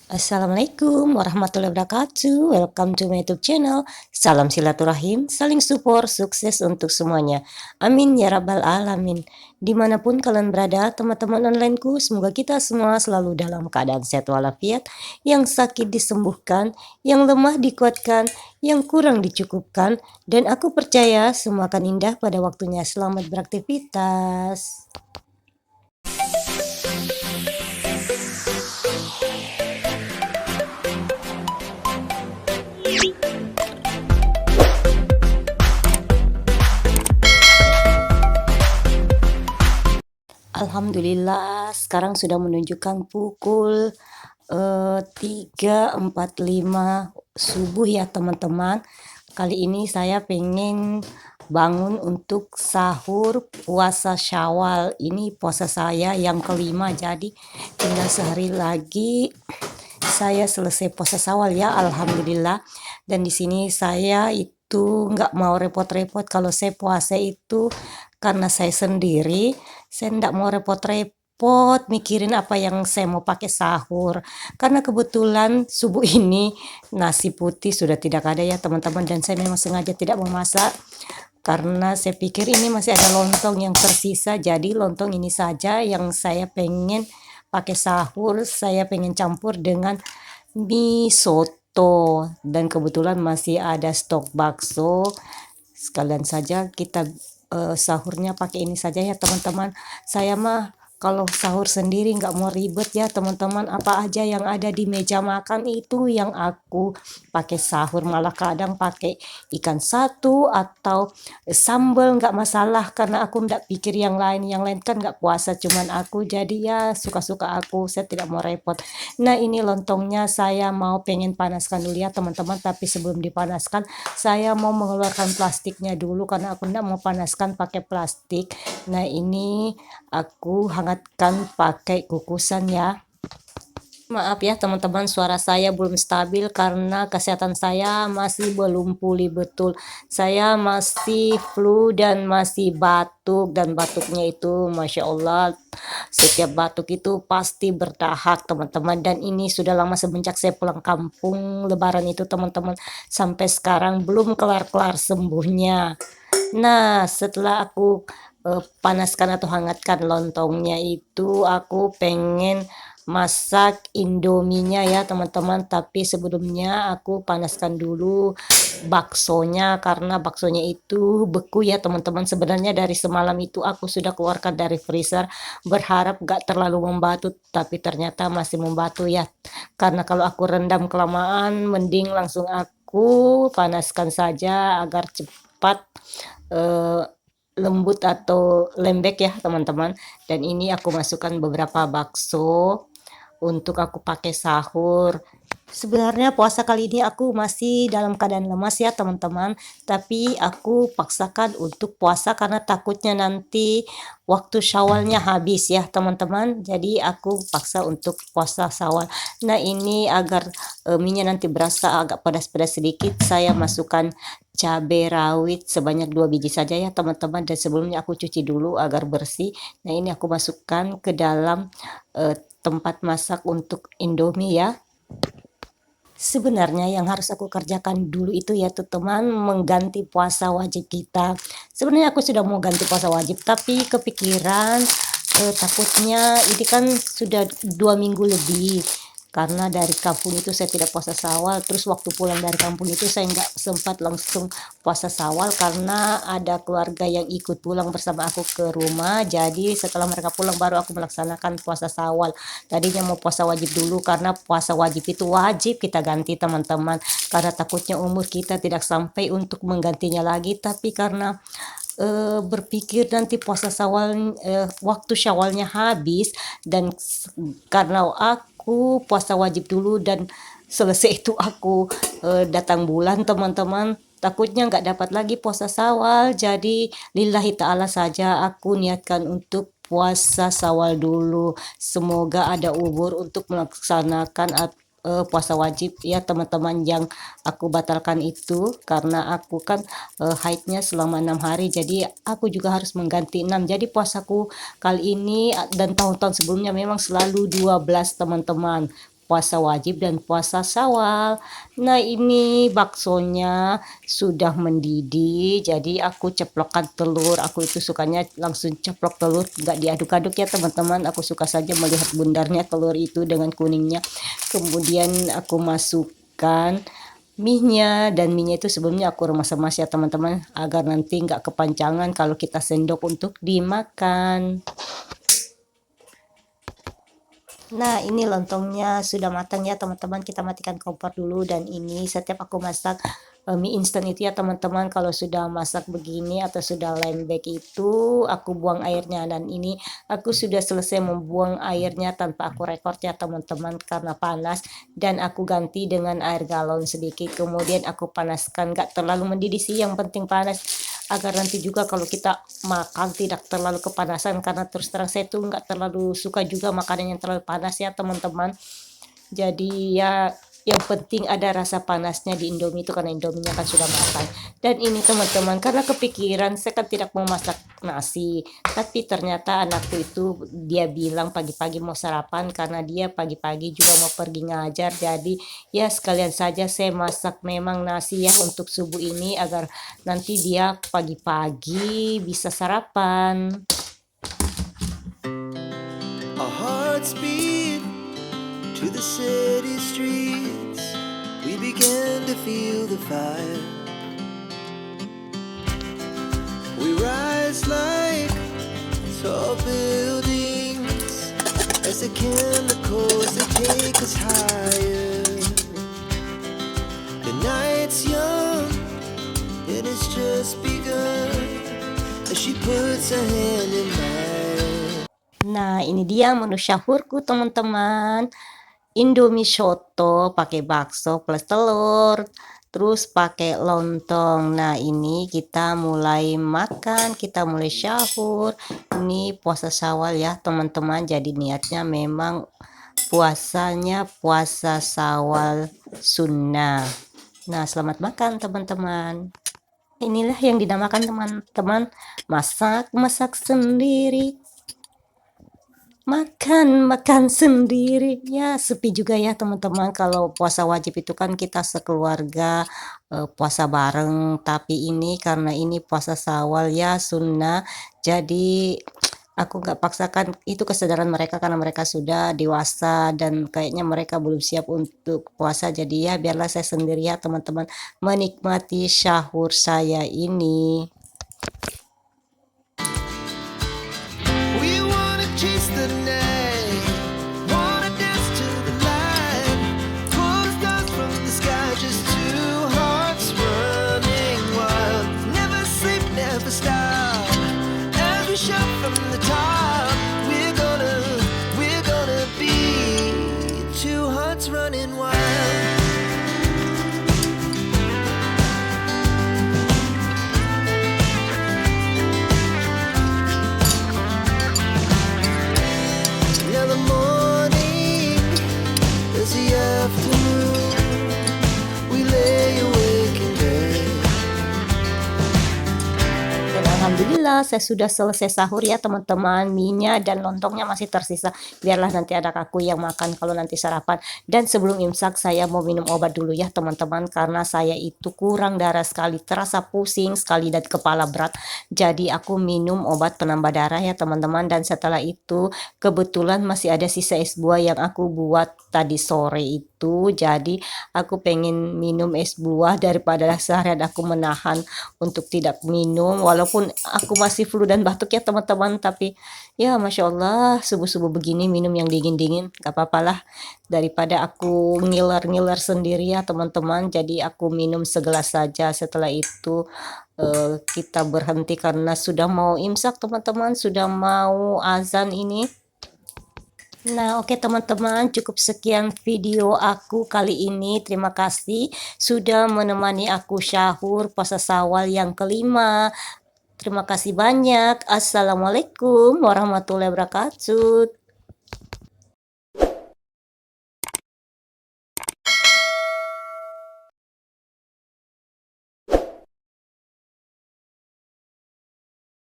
Assalamualaikum warahmatullahi wabarakatuh. Welcome to my YouTube channel. Salam silaturahim, saling support, sukses untuk semuanya. Amin ya rabbal alamin. Dimanapun kalian berada, teman-teman onlineku, semoga kita semua selalu dalam keadaan sehat walafiat, yang sakit disembuhkan, yang lemah dikuatkan, yang kurang dicukupkan, dan aku percaya semua akan indah pada waktunya. Selamat beraktivitas. Alhamdulillah sekarang sudah menunjukkan pukul 3.45 subuh ya teman-teman. Kali ini saya pengen bangun untuk sahur puasa Syawal. Ini puasa saya yang kelima, jadi tinggal sehari lagi saya selesai puasa Syawal ya, alhamdulillah. Dan di sini saya itu nggak mau repot-repot kalau saya puasa itu karena saya sendiri, saya nggak mau repot-repot mikirin apa yang saya mau pakai sahur. Karena kebetulan subuh ini nasi putih sudah tidak ada ya teman-teman, dan saya memang sengaja tidak memasak karena saya pikir ini masih ada lontong yang tersisa, jadi lontong ini saja yang saya pengen pakai sahur. Saya pengen campur dengan mie soto, dan kebetulan masih ada stok bakso. Sekalian saja kita sahurnya pakai ini saja ya teman-teman. Saya mah kalau sahur sendiri nggak mau ribet ya teman-teman, apa aja yang ada di meja makan itu yang aku pakai sahur. Malah kadang pakai ikan satu atau sambal nggak masalah, karena aku nggak pikir yang lain kan nggak puasa, cuman aku, jadi ya suka-suka aku, saya tidak mau repot. Nah ini lontongnya saya mau pengen panaskan dulu ya teman-teman, tapi sebelum dipanaskan saya mau mengeluarkan plastiknya dulu karena aku nggak mau panaskan pakai plastik. Nah ini aku hangatkan pakai kukusan ya. Maaf ya teman-teman, suara saya belum stabil karena kesehatan saya masih belum pulih betul. Saya masih flu dan masih batuk, dan batuknya itu Masya Allah, setiap batuk itu pasti berdahak teman-teman. Dan ini sudah lama semenjak saya pulang kampung lebaran itu teman-teman, sampai sekarang belum kelar-kelar sembuhnya. Nah setelah aku panaskan atau hangatkan lontongnya itu, aku pengen masak indominya ya teman-teman. Tapi sebelumnya aku panaskan dulu baksonya, karena baksonya itu beku ya teman-teman. Sebenarnya dari semalam itu aku sudah keluarkan dari freezer, berharap gak terlalu membatu, tapi ternyata masih membatu ya. Karena kalau aku rendam kelamaan, mending langsung aku panaskan saja agar cepat eh, lembut atau lembek ya teman-teman. Dan ini aku masukkan beberapa bakso untuk aku pakai sahur. Sebenarnya puasa kali ini aku masih dalam keadaan lemas ya teman-teman, tapi aku paksakan untuk puasa karena takutnya nanti waktu syawalnya habis ya teman-teman. Jadi aku paksa untuk puasa syawal. Nah ini agar minyak nanti berasa agak pedas-pedas sedikit, saya masukkan cabai rawit sebanyak 2 biji saja ya teman-teman, dan sebelumnya aku cuci dulu agar bersih. Nah ini aku masukkan ke dalam tempat masak untuk indomie ya. Sebenarnya yang harus aku kerjakan dulu itu ya teman, mengganti puasa wajib kita. Sebenarnya aku sudah mau ganti puasa wajib, tapi kepikiran takutnya ini kan sudah 2 minggu lebih, karena dari kampung itu saya tidak puasa Syawal. Terus waktu pulang dari kampung itu saya nggak sempat langsung puasa Syawal karena ada keluarga yang ikut pulang bersama aku ke rumah. Jadi setelah mereka pulang baru aku melaksanakan puasa Syawal. Tadinya mau puasa wajib dulu, karena puasa wajib itu wajib kita ganti teman-teman, karena takutnya umur kita tidak sampai untuk menggantinya lagi. Tapi karena berpikir nanti puasa Syawal, waktu Syawalnya habis, dan karena aku puasa wajib dulu dan selesai itu aku datang bulan teman-teman, takutnya nggak dapat lagi puasa Syawal. Jadi lillahi ta'ala saja aku niatkan untuk puasa Syawal dulu. Semoga ada umur untuk melaksanakan puasa wajib ya teman-teman yang aku batalkan itu, karena aku kan haidnya selama 6 hari, jadi aku juga harus mengganti 6. Jadi puasaku kali ini dan tahun-tahun sebelumnya memang selalu 12 teman-teman. puasa wajib dan puasa Syawal. Nah, ini baksonya sudah mendidih, jadi aku ceplokkan telur. Aku itu sukanya langsung ceplok telur, nggak diaduk-aduk ya teman-teman. Aku suka saja melihat bundarnya telur itu dengan kuningnya. Kemudian aku masukkan mie-nya, dan mie-nya itu sebelumnya aku remas-remas ya teman-teman, agar nanti nggak kepanjangan kalau kita sendok untuk dimakan. Nah, ini lontongnya sudah matang ya teman-teman, kita matikan kompor dulu. Dan ini setiap aku masak mie instan itu ya teman-teman, kalau sudah masak begini atau sudah lembek itu aku buang airnya. Dan ini aku sudah selesai membuang airnya tanpa aku rekord ya teman-teman, karena panas, dan aku ganti dengan air galon sedikit. Kemudian aku panaskan, gak terlalu mendidih sih, yang penting panas, agar nanti juga kalau kita makan tidak terlalu kepanasan. Karena terus terang saya tuh nggak terlalu suka juga makanan yang terlalu panas ya teman-teman. Jadi ya yang penting ada rasa panasnya di Indomie itu, karena Indominya kan sudah matang. Dan ini teman-teman, karena kepikiran saya kan tidak mau masak nasi, tapi ternyata anakku itu dia bilang pagi-pagi mau sarapan, karena dia pagi-pagi juga mau pergi ngajar. Jadi ya sekalian saja saya masak memang nasi ya untuk subuh ini, agar nanti dia pagi-pagi bisa sarapan. Our hearts beat to the city streets. We began to feel the fire. We rise like tall buildings as the chemicals they take us higher. The night's young and it's just begun as she puts her hand in mine. Nah, ini dia menu sahurku teman-teman. Indomie soto pakai bakso plus telur, terus pakai lontong. Nah, ini kita mulai makan, kita mulai sahur. Ini puasa Syawal ya teman-teman, jadi niatnya memang puasanya puasa Syawal sunnah. Nah, selamat makan teman-teman. Inilah yang dinamakan teman-teman masak sendiri, makan sendiri. Ya sepi juga ya teman-teman, kalau puasa wajib itu kan kita sekeluarga puasa bareng. Tapi ini karena ini puasa Syawal ya sunnah, jadi aku nggak paksakan. Itu kesadaran mereka, karena mereka sudah dewasa dan kayaknya mereka belum siap untuk puasa. Jadi ya biarlah saya sendiri ya teman-teman menikmati sahur saya ini. We wanna chase the night, wanna dance to the light, pull the stars from the sky, just two hearts running wild. Never sleep, never stop, as we shout from the top. We're gonna be two hearts running wild. Now the morning is the afternoon. We lay awake in bed. Dan alhamdulillah saya sudah selesai sahur ya teman-teman. Mie-nya dan lontongnya masih tersisa, biarlah nanti anak aku yang makan kalau nanti sarapan. Dan sebelum imsak saya mau minum obat dulu ya teman-teman, karena saya itu kurang darah sekali, terasa pusing sekali dan kepala berat. Jadi aku minum obat penambah darah ya teman-teman. Dan setelah itu kebetulan masih ada sisa es buah yang aku buat tadi sore itu, jadi aku pengen minum es buah daripada seharian aku menahan untuk tidak minum. Walaupun aku masih flu dan batuk ya teman-teman, tapi ya Masya Allah subuh-subuh begini minum yang dingin-dingin gak apa-apa lah, daripada aku ngiler-ngiler sendiri ya teman-teman. Jadi aku minum segelas saja. Setelah itu kita berhenti karena sudah mau imsak teman-teman, sudah mau azan ini. Nah, oke teman-teman, cukup sekian video aku kali ini. Terima kasih sudah menemani aku sahur puasa Syawal yang kelima. Terima kasih banyak. Assalamualaikum warahmatullahi wabarakatuh.